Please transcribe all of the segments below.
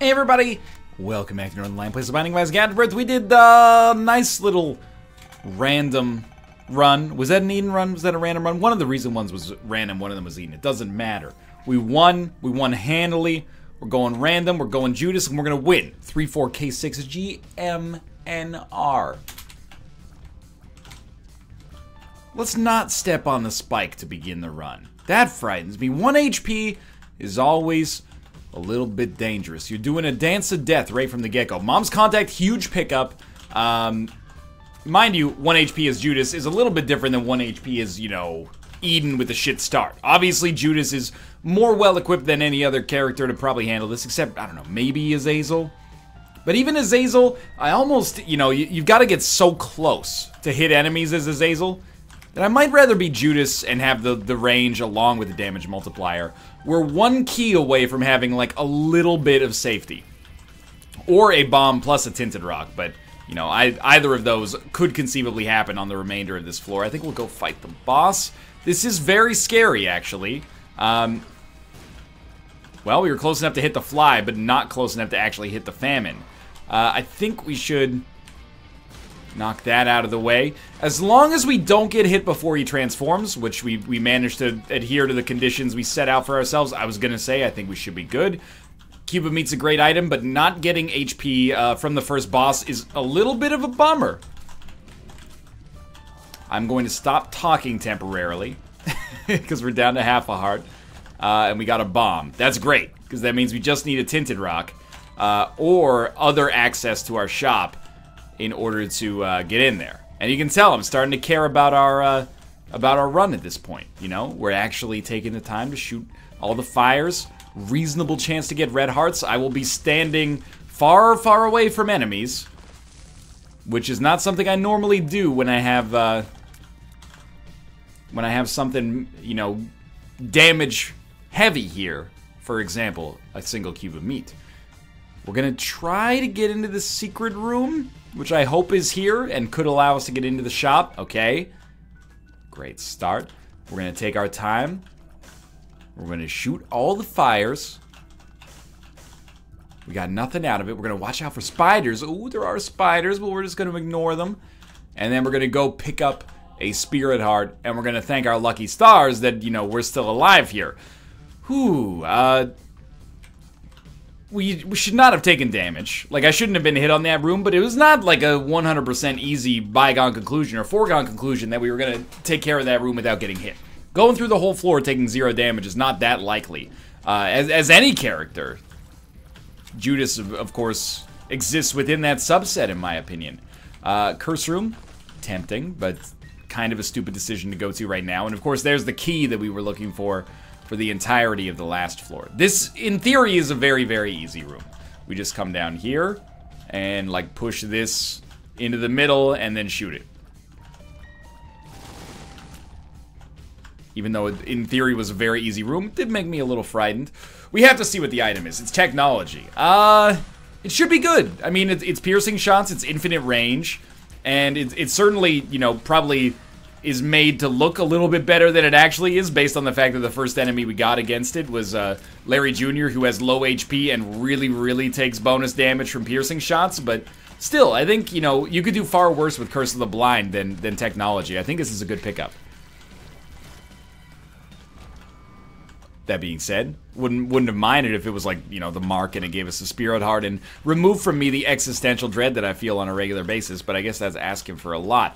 Hey everybody, welcome back to Northern Line Place of Binding of Isaac Afterbirth. We did the nice little random run. Was that an Eden run? Was that a random run? One of the recent ones was random, one of them was Eden. It doesn't matter. We won handily. We're going random, we're going Judas, and we're gonna win. 34K6 GMNR. Let's not step on the spike to begin the run. That frightens me. 1 HP is always a little bit dangerous. You're doing a dance of death right from the get-go. Mom's Contact, huge pickup. Mind you, 1 HP as Judas is a little bit different than 1 HP as, you know, Eden with a shit start. Obviously, Judas is more well-equipped than any other character to probably handle this, except, I don't know, maybe Azazel? But even Azazel, I almost, you know, you've got to get so close to hit enemies as Azazel that I might rather be Judas and have the range along with the damage multiplier. We're 1 key away from having, like, a little bit of safety. Or a bomb plus a Tinted Rock, but, you know, either of those could conceivably happen on the remainder of this floor. I think we'll go fight the boss. This is very scary, actually. Well, we were close enough to hit the fly, but not close enough to actually hit the famine. I think we should knock that out of the way. As long as we don't get hit before he transforms, which we managed to adhere to the conditions we set out for ourselves, I was gonna say I think we should be good. Cuba Meat's a great item, but not getting HP from the first boss is a little bit of a bummer. I'm going to stop talking temporarily, because we're down to half a heart, and we got a bomb. That's great, because that means we just need a Tinted Rock, or other access to our shop in order to get in there. And you can tell I'm starting to care about our run at this point, you know? We're actually taking the time to shoot all the fires. Reasonable chance to get red hearts. I will be standing far, far away from enemies, which is not something I normally do when I have something, you know, damage heavy here. For example, a single cube of meat. We're gonna try to get into the secret room, which I hope is here and could allow us to get into the shop. Okay. Great start. We're gonna take our time. We're gonna shoot all the fires. We got nothing out of it. We're gonna watch out for spiders. Ooh, there are spiders, but we're just gonna ignore them. And then we're gonna go pick up a spirit heart, and we're gonna thank our lucky stars that, you know, we're still alive here. Whew, we should not have taken damage. Like, I shouldn't have been hit on that room, but it was not like a 100% easy bygone conclusion or foregone conclusion that we were gonna take care of that room without getting hit. Going through the whole floor taking 0 damage is not that likely. As any character, Judas, of course, exists within that subset, in my opinion. Curse room, tempting, but kind of a stupid decision to go to right now. And of course, there's the key that we were looking for the entirety of the last floor. This, in theory, is a very, very easy room. We just come down here and, like, push this into the middle and then shoot it. Even though it, in theory, was a very easy room, it did make me a little frightened. We have to see what the item is. It's technology. It should be good. I mean, it's piercing shots, it's infinite range, and it's certainly, you know, probably is made to look a little bit better than it actually is, based on the fact that the first enemy we got against it was Larry Jr., who has low HP and really, really takes bonus damage from piercing shots. But still, I think, you know, you could do far worse with Curse of the Blind than technology. I think this is a good pickup. That being said, wouldn't have minded if it was like, you know, the mark and it gave us a spirit heart and removed from me the existential dread that I feel on a regular basis, but I guess that's asking for a lot.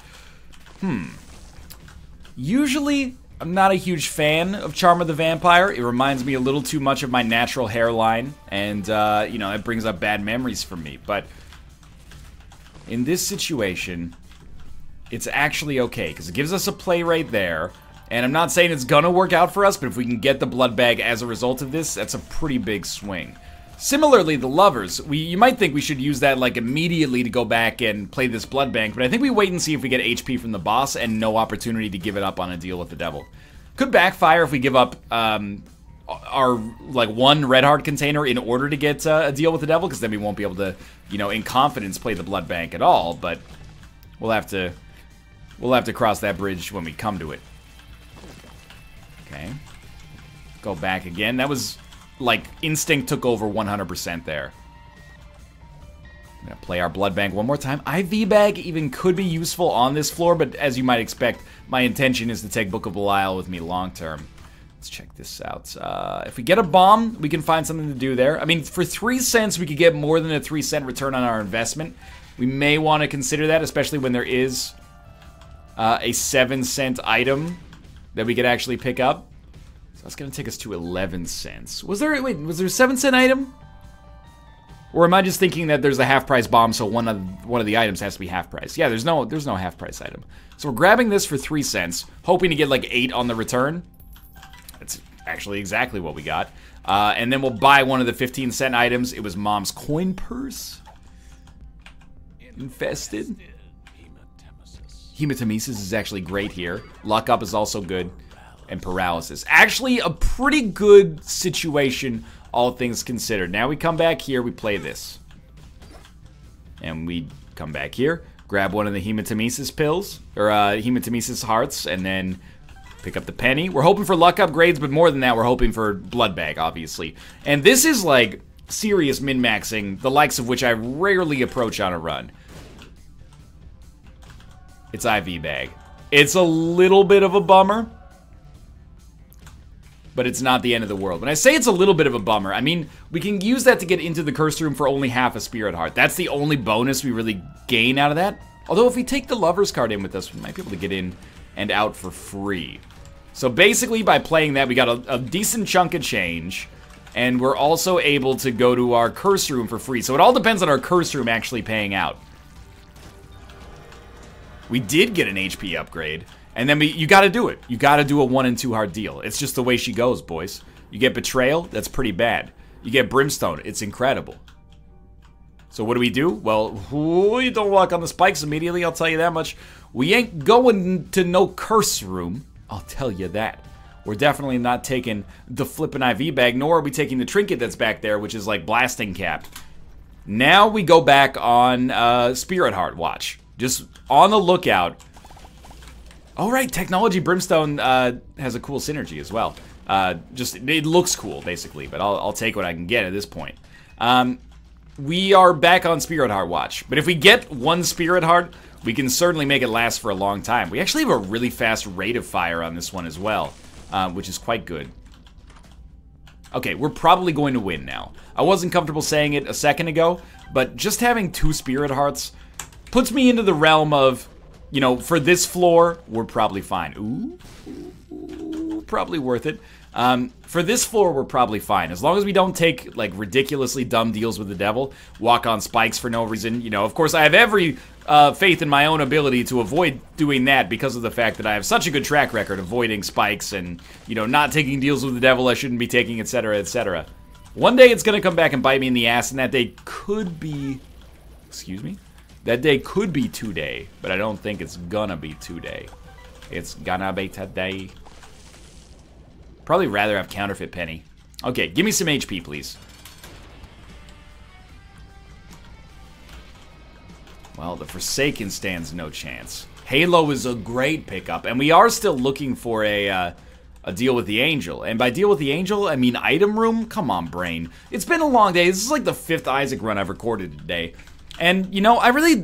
Usually, I'm not a huge fan of Charm of the Vampire. It reminds me a little too much of my natural hairline, and, you know, it brings up bad memories for me. But in this situation, it's actually okay, because it gives us a play right there. And I'm not saying it's gonna work out for us, but if we can get the blood bag as a result of this, that's a pretty big swing. Similarly, the lovers, you might think we should use that, like, immediately to go back and play this blood bank, but I think we wait and see if we get HP from the boss and no opportunity to give it up on a deal with the devil. Could backfire if we give up our, like, 1 red heart container in order to get a deal with the devil, because then we won't be able to, you know, in confidence play the blood bank at all, but we'll have to cross that bridge when we come to it. Okay. Go back again. That was, like, instinct took over 100% there. I'm gonna play our blood bank one more time. IV bag even could be useful on this floor, but as you might expect, my intention is to take Book of Belial with me long term. Let's check this out. If we get a bomb, we can find something to do there. I mean, for 3 cents, we could get more than a 3-cent return on our investment. We may want to consider that, especially when there is a 7-cent item that we could actually pick up. So that's gonna take us to 11 cents. Was there a 7-cent item? Or am I just thinking that there's a half-price bomb, so one of the items has to be half-price? Yeah, there's no half-price item. So we're grabbing this for 3 cents, hoping to get like 8 on the return. That's actually exactly what we got. And then we'll buy one of the 15-cent items. It was Mom's coin purse. Infested. Hematemesis is actually great here. Luck up is also good. And paralysis. Actually, a pretty good situation, all things considered. Now we come back here, we play this. And we come back here, grab one of the hematemesis pills, or hematemesis hearts, and then pick up the penny. We're hoping for luck upgrades, but more than that, we're hoping for blood bag, obviously. And this is like serious min-maxing, the likes of which I rarely approach on a run. It's IV bag. It's a little bit of a bummer, but it's not the end of the world. When I say it's a little bit of a bummer, I mean, we can use that to get into the Cursed Room for only half a Spirit Heart. That's the only bonus we really gain out of that. Although if we take the Lover's card in with us, we might be able to get in and out for free. So basically, by playing that, we got a decent chunk of change, and we're also able to go to our Cursed Room for free. So it all depends on our Cursed Room actually paying out. We did get an HP upgrade. And then you gotta do it. You gotta do a 1 and 2 heart deal. It's just the way she goes, boys. You get Betrayal, that's pretty bad. You get Brimstone, it's incredible. So what do? Well, you don't walk on the spikes immediately, I'll tell you that much. We ain't going to no Curse Room, I'll tell you that. We're definitely not taking the flippin' IV bag, nor are we taking the trinket that's back there, which is like Blasting Cap. Now we go back on Spirit Heart watch. Just on the lookout. Oh, right, Technology Brimstone has a cool synergy as well. It looks cool, basically, but I'll take what I can get at this point. We are back on Spirit Heart watch, but if we get 1 Spirit Heart, we can certainly make it last for a long time. We actually have a really fast rate of fire on this one as well, which is quite good. Okay, we're probably going to win now. I wasn't comfortable saying it a second ago, but just having 2 Spirit Hearts puts me into the realm of, you know, for this floor, we're probably fine. Ooh, probably worth it. For this floor, we're probably fine. As long as we don't take, like, ridiculously dumb deals with the devil, walk on spikes for no reason. You know, of course, I have every faith in my own ability to avoid doing that because of the fact that I have such a good track record avoiding spikes and, you know, not taking deals with the devil I shouldn't be taking, etc., etc. One day it's going to come back and bite me in the ass, and that day could be... Excuse me? That day could be today, but I don't think it's gonna be today. It's gonna be today. Probably rather have counterfeit penny. Okay, give me some HP, please. Well, the Forsaken stands no chance. Halo is a great pickup, and we are still looking for a deal with the Angel. And by deal with the Angel, I mean item room? Come on, brain. It's been a long day. This is like the 5th Isaac run I've recorded today. And, you know,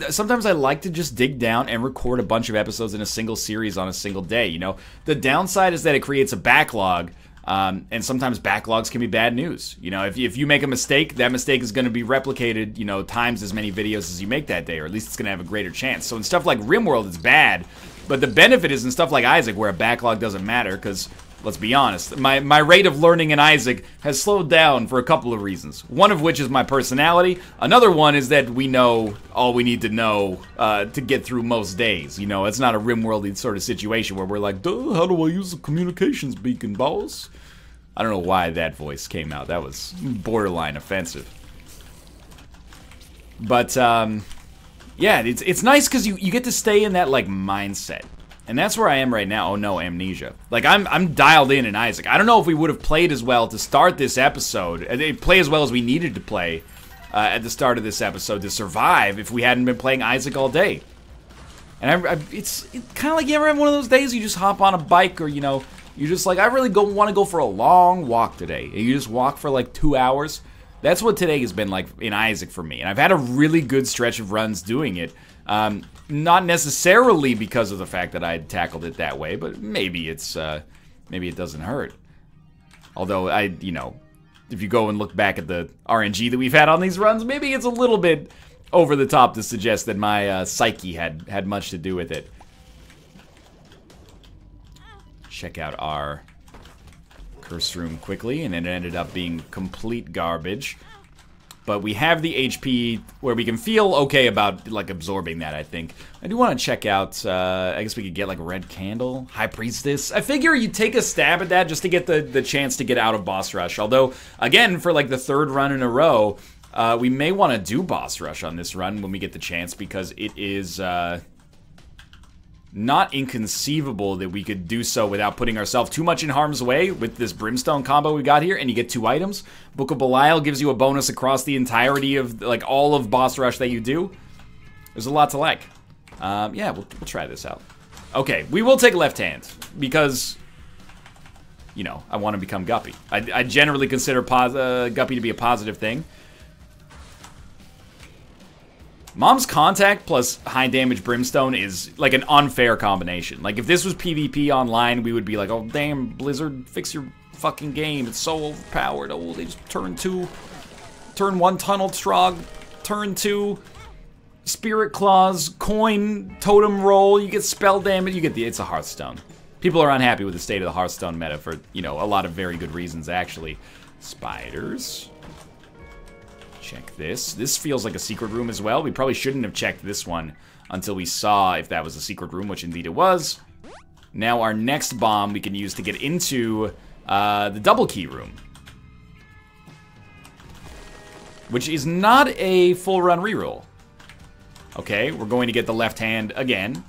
sometimes I like to just dig down and record a bunch of episodes in a single series on a single day, you know. The downside is that it creates a backlog, and sometimes backlogs can be bad news. You know, if you make a mistake, that mistake is going to be replicated, you know, times as many videos as you make that day, or at least it's going to have a greater chance. So in stuff like RimWorld, it's bad, but the benefit is in stuff like Isaac, where a backlog doesn't matter, because... Let's be honest, my rate of learning in Isaac has slowed down for a couple of reasons. One of which is my personality. Another one is that we know all we need to know to get through most days. You know, it's not a RimWorld-y sort of situation where we're like, duh, how do I use the communications beacon, boss? I don't know why that voice came out. That was borderline offensive. But, yeah, it's nice because you get to stay in that, like, mindset. And that's where I am right now. Oh no, amnesia. Like, I'm dialed in Isaac. I don't know if we would have played as well to start this episode. Play as well as we needed to play at the start of this episode to survive if we hadn't been playing Isaac all day. And it's kind of like you ever have one of those days you just hop on a bike or, you know, you're just like, I really want to go for a long walk today. And you just walk for like 2 hours. That's what today has been like in Isaac for me. And I've had a really good stretch of runs doing it. Not necessarily because of the fact that I tackled it that way, but maybe it's, maybe it doesn't hurt. Although, you know, if you go and look back at the RNG that we've had on these runs, maybe it's a little bit over the top to suggest that my psyche had much to do with it. Check out our curse room quickly, and it ended up being complete garbage. But we have the HP where we can feel okay about, like, absorbing that, I think. I do want to check out, I guess we could get, like, a red candle. High Priestess. I figure you take a stab at that just to get the chance to get out of boss rush. Although, again, for, like, the third run in a row, we may want to do boss rush on this run when we get the chance, because it is, not inconceivable that we could do so without putting ourselves too much in harm's way with this Brimstone combo we got here, and you get 2 items. Book of Belial gives you a bonus across the entirety of, like, all of boss rush that you do. There's a lot to like. Yeah, we'll try this out. Okay, we will take left hand, because, you know, I want to become Guppy. I generally consider Guppy to be a positive thing. Mom's Contact plus high damage Brimstone is like an unfair combination. Like, if this was PvP online, we would be like, oh damn, Blizzard, fix your fucking game. It's so overpowered. Oh, they just turn 1 Tunnel Trog, turn 2 Spirit Claws, coin, totem roll, you get spell damage, you get it's a Hearthstone. People are unhappy with the state of the Hearthstone meta for, you know, a lot of very good reasons, actually. Spiders. Check this. This feels like a secret room as well. We probably shouldn't have checked this one until we saw if that was a secret room, which indeed it was. Now our next bomb we can use to get into the double key room, which is not a full run reroll. Okay, we're going to get the left hand again.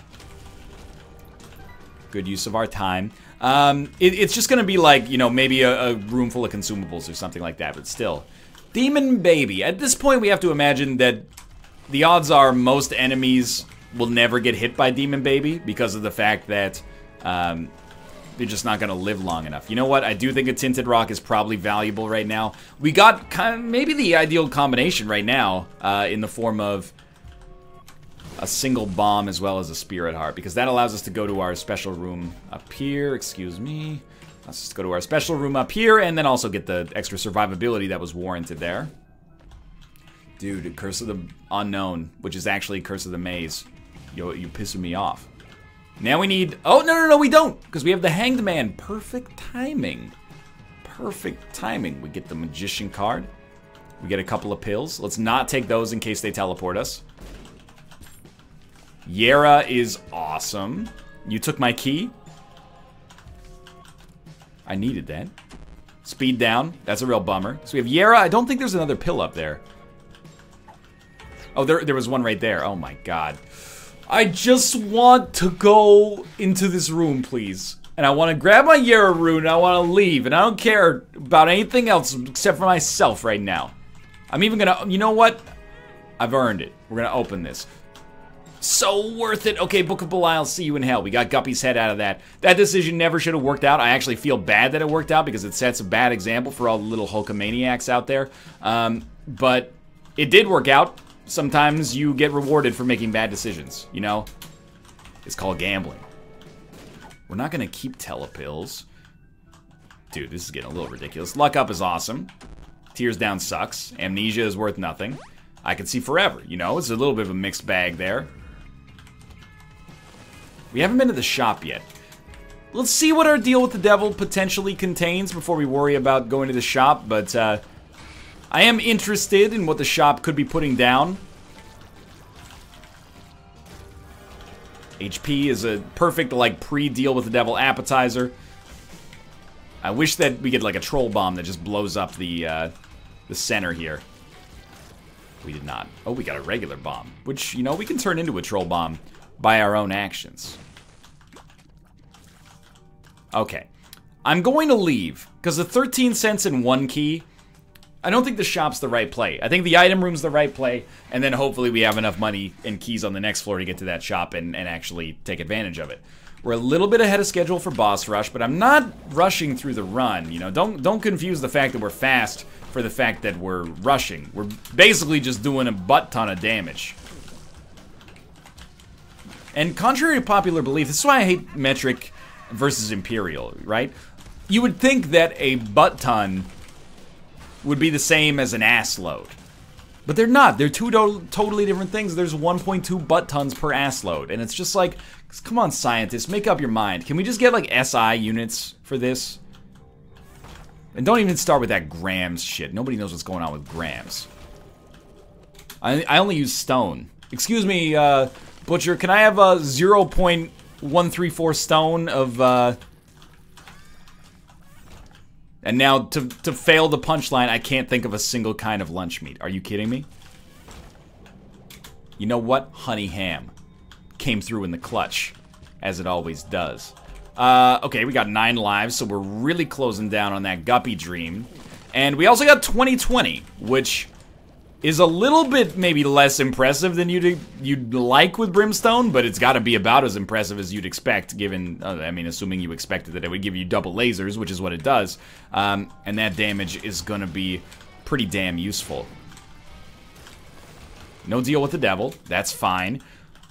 Good use of our time. It's just going to be like, you know, maybe a room full of consumables or something like that, but still. Demon Baby. At this point, we have to imagine that the odds are most enemies will never get hit by Demon Baby because of the fact that they're just not going to live long enough. You know what? I do think a Tinted Rock is probably valuable right now. We got kind of maybe the ideal combination right now in the form of a single bomb as well as a Spirit Heart, because that allows us to go to our special room up here. Excuse me. Let's just go to our special room up here and then also get the extra survivability that was warranted there. Dude, Curse of the Unknown, which is actually Curse of the Maze. You're pissing me off. Now we need... Oh, no, we don't! Because we have the Hanged Man. Perfect timing. Perfect timing. We get the Magician card. We get a couple of pills. Let's not take those in case they teleport us. Yera is awesome. You took my key. I needed that. Speed down. That's a real bummer. So we have Yera. I don't think there's another pill up there. Oh, there was one right there. Oh my god. I just want to go into this room, please. And I want to grab my Yera rune and I want to leave. And I don't care about anything else except for myself right now. I'm even gonna... You know what? I've earned it. We're gonna open this. So worth it. Okay, Book of Belial, see you in hell. We got Guppy's head out of that. That decision never should have worked out. I actually feel bad that it worked out because it sets a bad example for all the little Hulkamaniacs out there. But it did work out. Sometimes you get rewarded for making bad decisions, you know? It's called gambling. We're not gonna keep telepills. Dude, this is getting a little ridiculous. Luck Up is awesome. Tears Down sucks. Amnesia is worth nothing. I can see Forever, you know? It's a little bit of a mixed bag there. We haven't been to the shop yet. Let's see what our deal with the devil potentially contains before we worry about going to the shop, but I am interested in what the shop could be putting down. HP is a perfect, like, pre-deal with the devil appetizer. I wish that we get, like, a troll bomb that just blows up the center here. We did not. Oh, we got a regular bomb, which, you know, we can turn into a troll bomb by our own actions. Okay. I'm going to leave, because the 13 cents and 1 key, I don't think the shop's the right play. I think the item room's the right play, and then hopefully we have enough money and keys on the next floor to get to that shop and actually take advantage of it. We're a little bit ahead of schedule for boss rush, but I'm not rushing through the run, you know. Don't confuse the fact that we're fast for the fact that we're rushing. We're basically just doing a butt ton of damage. And contrary to popular belief, this is why I hate metric versus imperial, right? You would think that a butt ton would be the same as an ass load. But they're not. They're two totally different things. There's 1.2 butt tons per ass load. And it's just like, come on, scientists, make up your mind. Can we just get like SI units for this? And don't even start with that grams shit. Nobody knows what's going on with grams. I only use stone. Excuse me, Butcher, can I have a 0.134 stone of, And now, to fail the punchline, I can't think of a single kind of lunch meat. Are you kidding me? You know what? Honey ham came through in the clutch, as it always does. Okay, we got 9 lives, so we're really closing down on that guppy dream. And we also got 2020, which is a little bit maybe less impressive than you'd like with Brimstone, but it's got to be about as impressive as you'd expect, given, I mean, assuming you expected that it would give you double lasers, which is what it does. And that damage is going to be pretty damn useful. No deal with the devil. That's fine.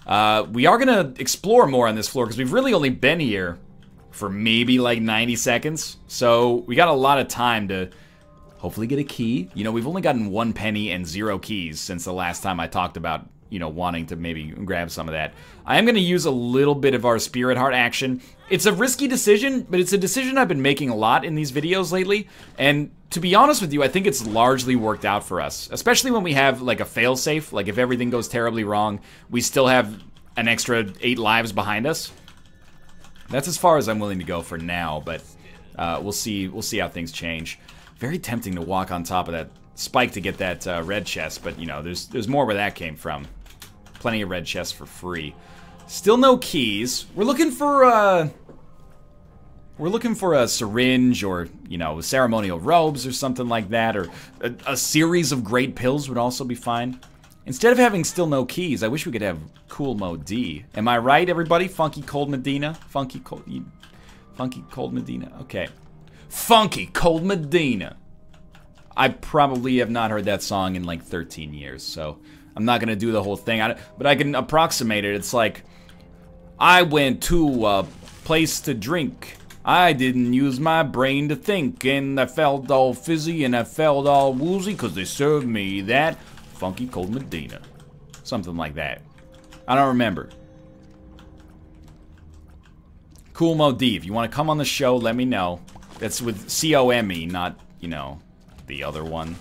We are going to explore more on this floor, because we've really only been here for maybe like 90 seconds. So we got a lot of time to hopefully get a key. You know, we've only gotten 1 penny and 0 keys since the last time I talked about, you know, wanting to maybe grab some of that. I am going to use a little bit of our Spirit Heart action. It's a risky decision, but it's a decision I've been making a lot in these videos lately. And to be honest with you, I think it's largely worked out for us. Especially when we have, like, a failsafe. Like, if everything goes terribly wrong, we still have an extra 8 lives behind us. That's as far as I'm willing to go for now, but we'll see how things change. Very tempting to walk on top of that spike to get that red chest, but you know, there's more where that came from. Plenty of red chests for free. Still no keys. We're looking for a syringe, or you know, ceremonial robes or something like that, or a series of great pills would also be fine. Instead of having still no keys, I wish we could have cool mode D. Am I right, everybody? Funky Cold Medina, Funky Cold Medina. Okay. Funky Cold Medina. I probably have not heard that song in like 13 years, so I'm not gonna do the whole thing. But I can approximate it. It's like, I went to a place to drink. I didn't use my brain to think, and I felt all fizzy and I felt all woozy because they served me that Funky Cold Medina. Something like that. I don't remember. Cool Mo D, if you want to come on the show, let me know. That's with C-O-M-E, not, you know, the other one.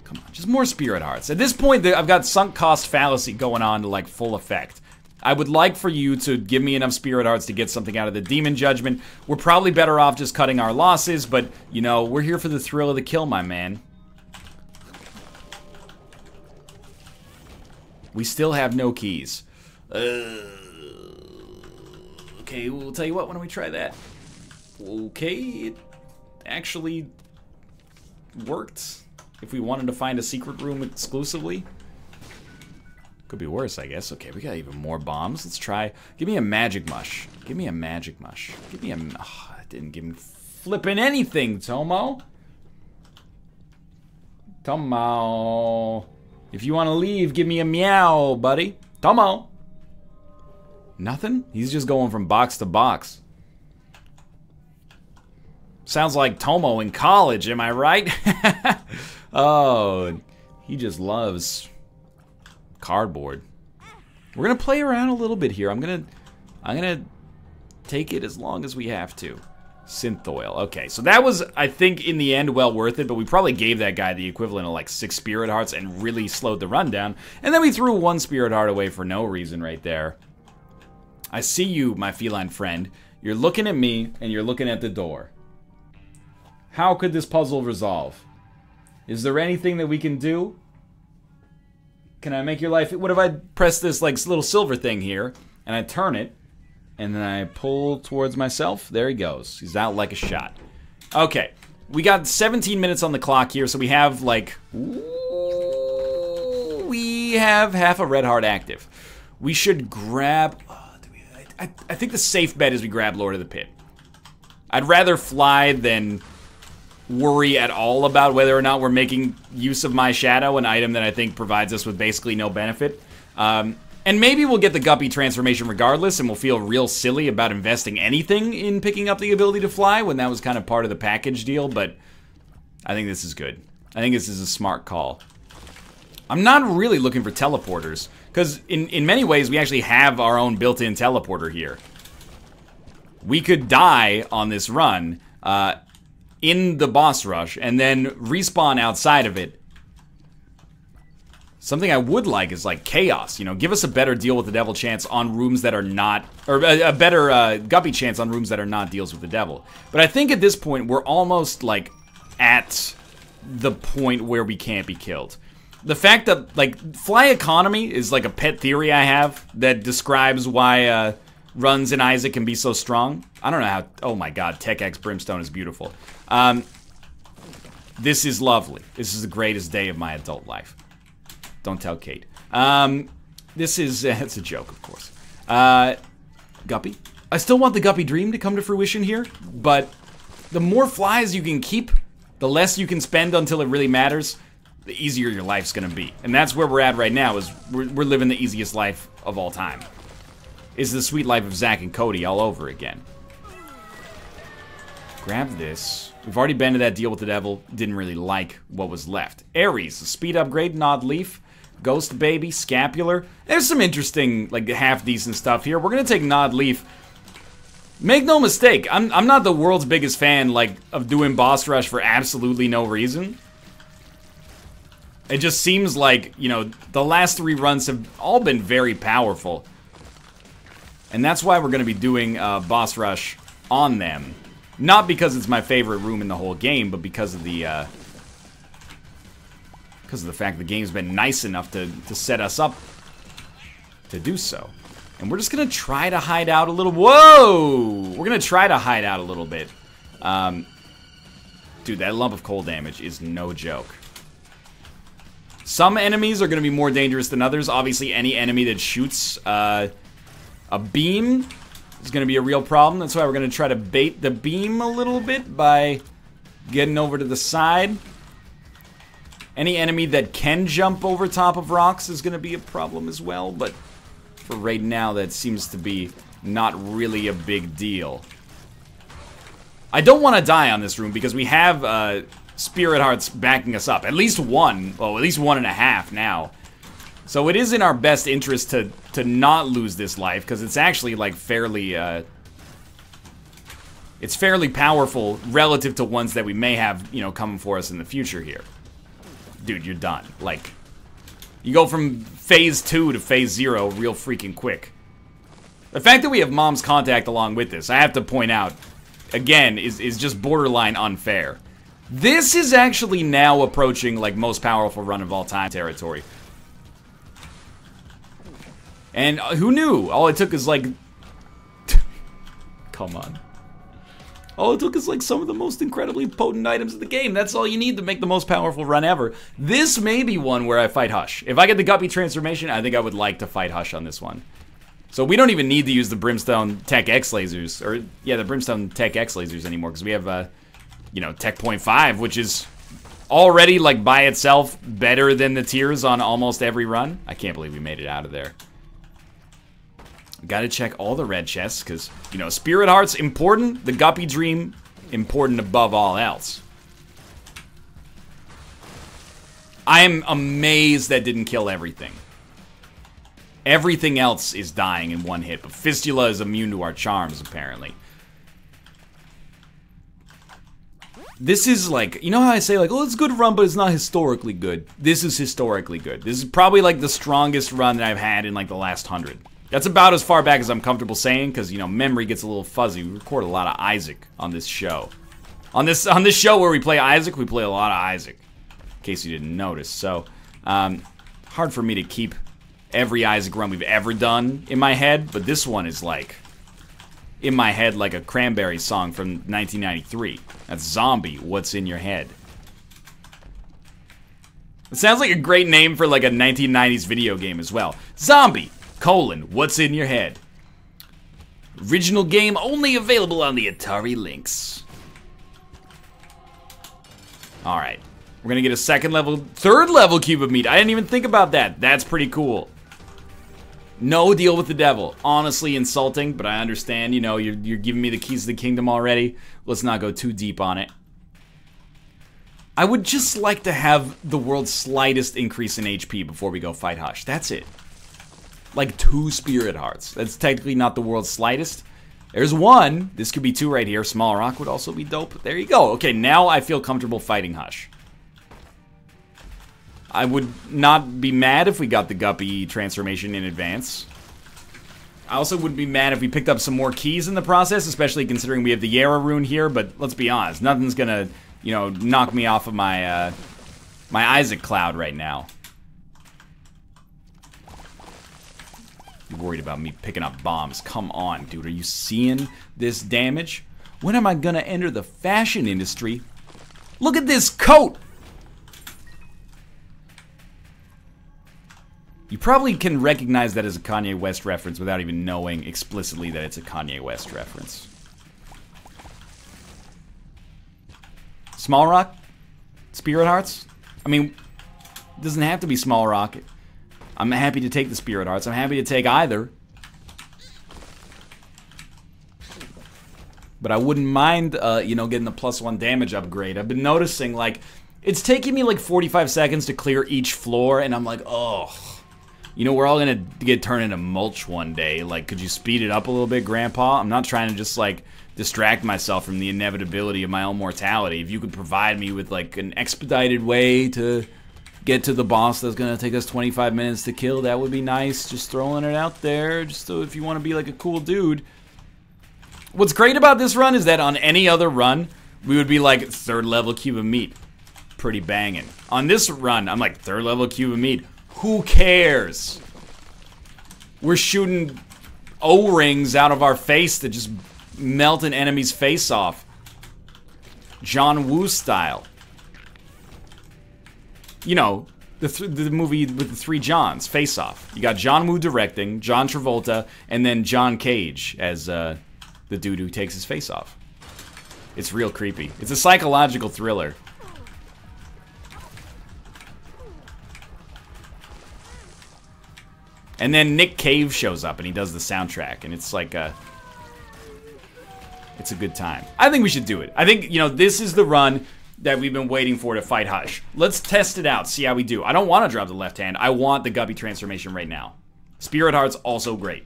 Come on, just more Spirit Hearts. At this point, I've got sunk cost fallacy going on to, like, full effect. I would like for you to give me enough Spirit Hearts to get something out of the Demon Judgment. We're probably better off just cutting our losses, but, you know, we're here for the thrill of the kill, my man. We still have no keys. Okay, we'll tell you what, why don't we try that? Okay, it actually worked. If we wanted to find a secret room exclusively. Could be worse, I guess. Okay, we got even more bombs. Let's try. Give me a magic mush. Give me a magic mush. Give me a... Oh, that didn't give me flipping anything, Tomo. Tomo. If you want to leave, give me a meow, buddy. Tomo. Nothing? He's just going from box to box. Sounds like Tomo in college, am I right? Oh, he just loves cardboard. We're gonna play around a little bit here. I'm gonna take it as long as we have to. Synth oil. Okay, so that was, I think, in the end, well worth it, but we probably gave that guy the equivalent of like 6 Spirit Hearts and really slowed the run down. And then we threw 1 Spirit Heart away for no reason right there. I see you, my feline friend. You're looking at me, and you're looking at the door. How could this puzzle resolve? Is there anything that we can do? Can I make your life... What if I press this, like, little silver thing here, and I turn it, and then I pull towards myself? There he goes. He's out like a shot. Okay. We got 17 minutes on the clock here, so we have, like... Ooh, we have half a red heart active. We should grab... I think the safe bet is we grab Lord of the Pit. I'd rather fly than worry at all about whether or not we're making use of My Shadow, an item that I think provides us with basically no benefit. And maybe we'll get the Guppy transformation regardless, and we'll feel real silly about investing anything in picking up the ability to fly when that was kind of part of the package deal, but I think this is good. I think this is a smart call. I'm not really looking for teleporters, because in many ways we actually have our own built-in teleporter here. We could die on this run in the boss rush, and then respawn outside of it. Something I would like is like chaos, you know, give us a better deal with the devil chance on rooms that are not, or a better Guppy chance on rooms that are not deals with the devil. But I think at this point we're almost like at the point where we can't be killed. The fact that like fly economy is like a pet theory I have that describes why runs in Isaac can be so strong. I don't know how, oh my god, Tech X Brimstone is beautiful. This is lovely. This is the greatest day of my adult life. Don't tell Kate. This is, it's a joke, of course. Guppy. I still want the Guppy dream to come to fruition here, but the more flies you can keep, the less you can spend until it really matters, the easier your life's gonna be. And that's where we're at right now, is we're living the easiest life of all time. It's the sweet life of Zack and Cody all over again. Grab this. We've already been to that deal with the devil. Didn't really like what was left. Ares, a speed upgrade, Nod Leaf. Ghost Baby, Scapular. There's some interesting, like, half-decent stuff here. We're gonna take Nod Leaf. Make no mistake, I'm not the world's biggest fan, like, of doing boss rush for absolutely no reason. It just seems like, you know, the last 3 runs have all been very powerful. And that's why we're gonna be doing boss rush on them. Not because it's my favorite room in the whole game, but because of the fact the game's been nice enough to set us up to do so. And we're just gonna try to hide out a little. Whoa! We're gonna try to hide out a little bit. Dude, that lump of cold damage is no joke. Some enemies are gonna be more dangerous than others. Obviously, any enemy that shoots a beam is gonna be a real problem. That's why we're gonna try to bait the beam a little bit by getting over to the side. Any enemy that can jump over top of rocks is gonna be a problem as well, but for right now, that seems to be not really a big deal. I don't want to die on this room because we have Spirit Hearts backing us up. At least one, well, at least 1.5 now. So it is in our best interest to not lose this life, because it's actually like fairly, it's fairly powerful relative to ones that we may have, you know, coming for us in the future here. Dude, you're done. Like, you go from phase 2 to phase 0 real freaking quick. The fact that we have Mom's Contact along with this, I have to point out, again, is just borderline unfair. This is actually now approaching, like, most powerful run of all time territory. And who knew? All it took is, like... Come on. All it took is, like, some of the most incredibly potent items in the game. That's all you need to make the most powerful run ever. This may be one where I fight Hush. If I get the Guppy transformation, I think I would like to fight Hush on this one. So we don't even need to use the Brimstone Tech X lasers, or, yeah, the Brimstone Tech X lasers anymore, because we have, you know, Tech Point 5, which is already, like, by itself better than the tiers on almost every run. I can't believe we made it out of there. Gotta check all the red chests, because, you know, Spirit Heart's important, the Guppy Dream, important above all else. I am amazed that didn't kill everything. Everything else is dying in one hit, but Fistula is immune to our charms, apparently. This is like, you know how I say, like, oh, it's a good run, but it's not historically good. This is historically good. This is probably, like, the strongest run that I've had in, like, the last 100. That's about as far back as I'm comfortable saying, because, you know, memory gets a little fuzzy. We record a lot of Isaac on this show. On this show where we play Isaac, we play a lot of Isaac. In case you didn't notice. So, hard for me to keep every Isaac run we've ever done in my head, but this one is, like, in my head like a Cranberries song from 1993. That's Zombie, What's in Your Head. It sounds like a great name for, like, a 1990s video game as well. Zombie, what's in your head? Original game only available on the Atari Lynx. Alright. We're gonna get a third level cube of meat. I didn't even think about that. That's pretty cool. No deal with the devil. Honestly insulting, but I understand, you know, you're giving me the keys to the kingdom already. Let's not go too deep on it. I would just like to have the world's slightest increase in HP before we go fight Hush. That's it. Like 2 spirit hearts. That's technically not the world's slightest. There's 1. This could be 2 right here. Small rock would also be dope. There you go. Okay, now I feel comfortable fighting Hush. I would not be mad if we got the Guppy transformation in advance. I also wouldn't be mad if we picked up some more keys in the process, especially considering we have the Yara rune here, but let's be honest, nothing's gonna, you know, knock me off of my, my Isaac cloud right now. You're worried about me picking up bombs. Come on, dude, are you seeing this damage? When am I gonna enter the fashion industry? Look at this coat! You probably can recognize that as a Kanye West reference without even knowing explicitly that it's a Kanye West reference. Small rock? Spirit hearts? I mean, it doesn't have to be small rock. I'm happy to take the spirit hearts. I'm happy to take either. But I wouldn't mind, you know, getting the +1 damage upgrade. I've been noticing, like, it's taking me like 45 seconds to clear each floor, and I'm like, oh. You know, we're all gonna get turned into mulch one day. Like, could you speed it up a little bit, Grandpa? I'm not trying to just, like, distract myself from the inevitability of my own mortality. If you could provide me with, like, an expedited way to get to the boss that's gonna take us 25 minutes to kill, that would be nice. Just throwing it out there, just so if you want to be, like, a cool dude. What's great about this run is that on any other run, we would be, like, 3rd level cube of meat. Pretty banging. On this run, I'm like, 3rd level cube of meat. Who cares? We're shooting O-rings out of our face that just melt an enemy's face off. John Woo style. You know, the movie with the 3 Johns, Face Off. You got John Woo directing, John Travolta, and then John Cage as the dude who takes his face off. It's real creepy. It's a psychological thriller. And then Nick Cave shows up and he does the soundtrack, and it's like it's a good time. I think we should do it. I think, you know, this is the run that we've been waiting for to fight Hush. Let's test it out, see how we do. I don't want to drop the left hand. I want the Guppy transformation right now. Spirit Heart's also great.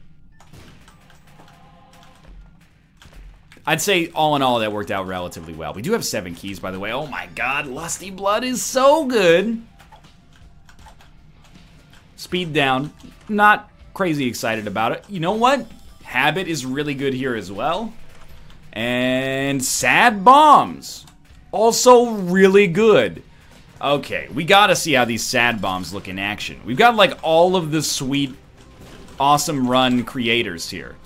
I'd say, all in all, that worked out relatively well. We do have 7 keys, by the way. Oh my god, Lusty Blood is so good. Speed down. Not crazy excited about it. You know what? Habit is really good here as well. And Sad Bombs. Also really good. Okay, we gotta see how these Sad Bombs look in action. We've got like all of the sweet, awesome run creators here.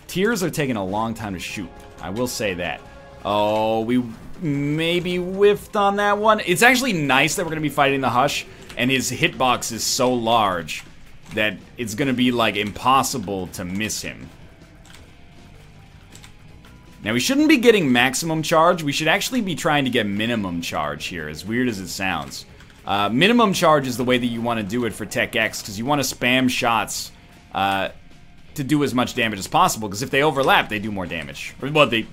Tears are taking a long time to shoot. I will say that. Oh, we maybe whiffed on that one. It's actually nice that we're going to be fighting the Hush, and his hitbox is so large that it's going to be, like, impossible to miss him. Now, we shouldn't be getting maximum charge. We should actually be trying to get minimum charge here, as weird as it sounds. Minimum charge is the way that you want to do it for Tech X, because you want to spam shots to do as much damage as possible, because if they overlap, they do more damage. Well, they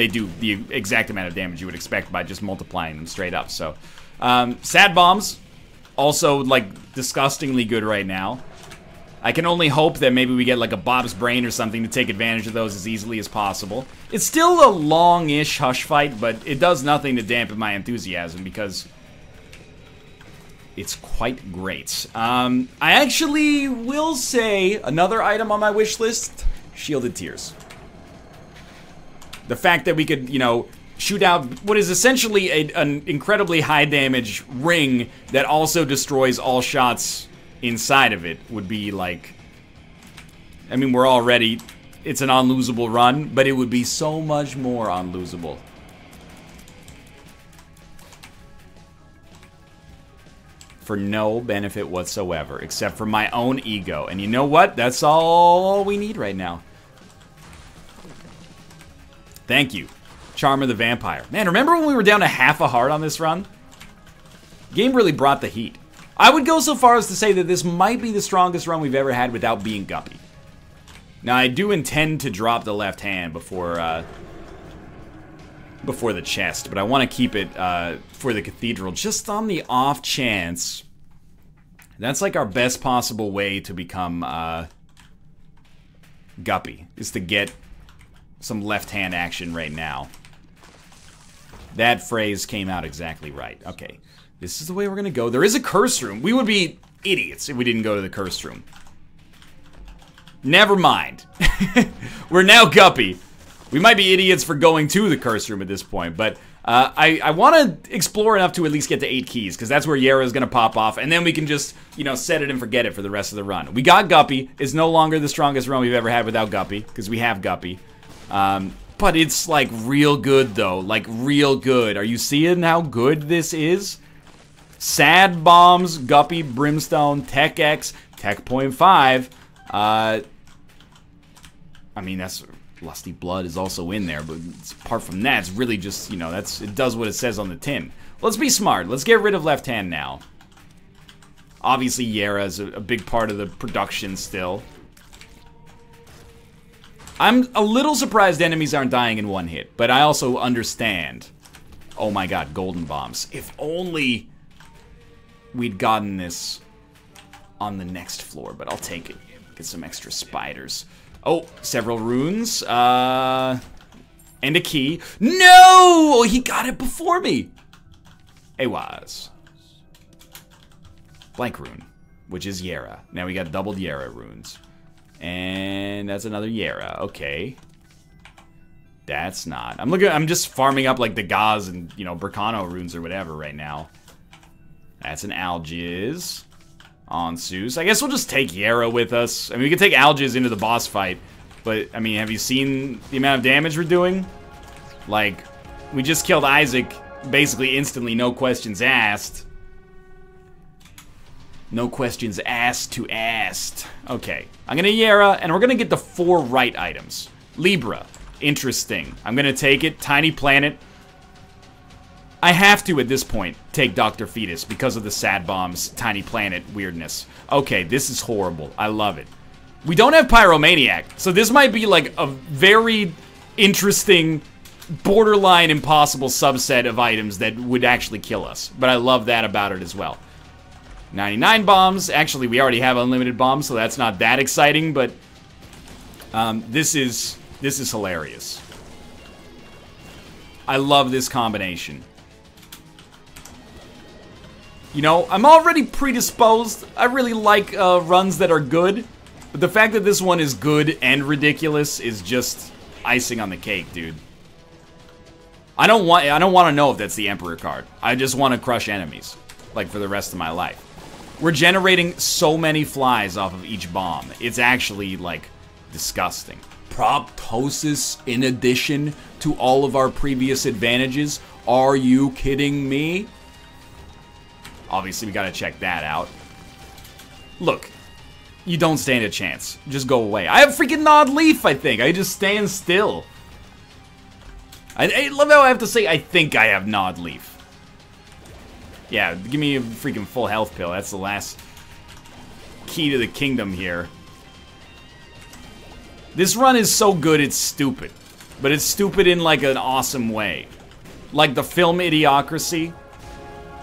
do the exact amount of damage you would expect by just multiplying them straight up. So, Sad Bombs, also, like, disgustingly good right now. I can only hope that maybe we get, like, a Bob's Brain or something to take advantage of those as easily as possible. It's still a long-ish Hush fight, but it does nothing to dampen my enthusiasm, because it's quite great. I actually will say another item on my wish list, Shielded Tears. The fact that we could, you know, shoot out what is essentially an incredibly high damage ring that also destroys all shots inside of it would be like, I mean, we're already, it's an unlosable run, but it would be so much more unlosable. For no benefit whatsoever, except for my own ego. And you know what? That's all we need right now. Thank you. Charm of the Vampire. Man, remember when we were down to half a heart on this run? Game really brought the heat. I would go so far as to say that this might be the strongest run we've ever had without being Guppy. Now, I do intend to drop the left hand before the chest, but I want to keep it for the Cathedral just on the off chance. That's like our best possible way to become Guppy, is to get some left hand action right now. That phrase came out exactly right. Okay, this is the way we're gonna go. There is a curse room. We would be idiots if we didn't go to the cursed room. Never mind. We're now Guppy. We might be idiots for going to the cursed room at this point, but I want to explore enough to at least get to 8 keys, because that's where Yara is going to pop off, and then we can just, you know, set it and forget it for the rest of the run. We got Guppy. It's no longer the strongest run we've ever had without Guppy, because we have Guppy. But it's, like, real good, though. Like, real good. Are you seeing how good this is? Sad Bombs, Guppy, Brimstone, Tech X, Tech Point 5. I mean, that's... Lusty Blood is also in there, but apart from that, it's really just, you know, it does what it says on the tin. Let's be smart. Let's get rid of left hand now. Obviously, Yara is a big part of the production still. I'm a little surprised enemies aren't dying in one hit, but I also understand. Oh my god, golden bombs. If only we'd gotten this on the next floor, but I'll take it. Get some extra spiders. Oh, several runes, and a key. No! He got it before me! Awaz. Blank rune, which is Yara. Now we got doubled Yara runes. And that's another Yara, okay. That's not. I'm just farming up like the Gaz and, you know, Burkano runes or whatever right now. That's an Algiz. On Zeus. I guess we'll just take Yara with us. I mean, we can take Algiz into the boss fight, but, I mean, have you seen the amount of damage we're doing? Like, we just killed Isaac basically instantly, no questions asked. No questions asked to asked. Okay, I'm gonna Yara, and we're gonna get the 4 right items. Libra, interesting. I'm gonna take it. Tiny Planet. I have to, at this point, take Dr. Fetus because of the Sad Bombs, Tiny Planet weirdness. Okay, this is horrible. I love it. We don't have Pyromaniac, so this might be like a very interesting, borderline impossible subset of items that would actually kill us. But I love that about it as well. 99 bombs. Actually, we already have unlimited bombs, so that's not that exciting, but this is hilarious. I love this combination. You know, I'm already predisposed. I really like runs that are good. But the fact that this one is good and ridiculous is just icing on the cake, dude. I don't want to know if that's the Emperor card. I just want to crush enemies. Like, for the rest of my life. We're generating so many flies off of each bomb. It's actually, like, disgusting. Proptosis in addition to all of our previous advantages? Are you kidding me? Obviously, we gotta check that out. Look, you don't stand a chance. Just go away. I have freaking Nod Leaf, I think. I just stand still. I love how I have to say I think I have Nod Leaf. Yeah, give me a freaking full health pill. That's the last key to the kingdom here. This run is so good, it's stupid. But it's stupid in, like, an awesome way. Like the film Idiocracy.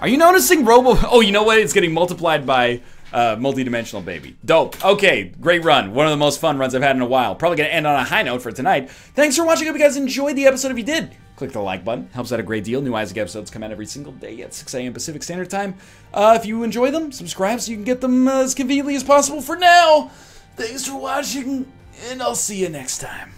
Are you noticing Robo... Oh, you know what? It's getting multiplied by Multidimensional Baby. Dope. Okay, great run. One of the most fun runs I've had in a while. Probably going to end on a high note for tonight. Thanks for watching. I hope you guys enjoyed the episode. If you did, click the like button. Helps out a great deal. New Isaac episodes come out every single day at 6 a.m. Pacific Standard Time. If you enjoy them, subscribe so you can get them as conveniently as possible. For now, thanks for watching, and I'll see you next time.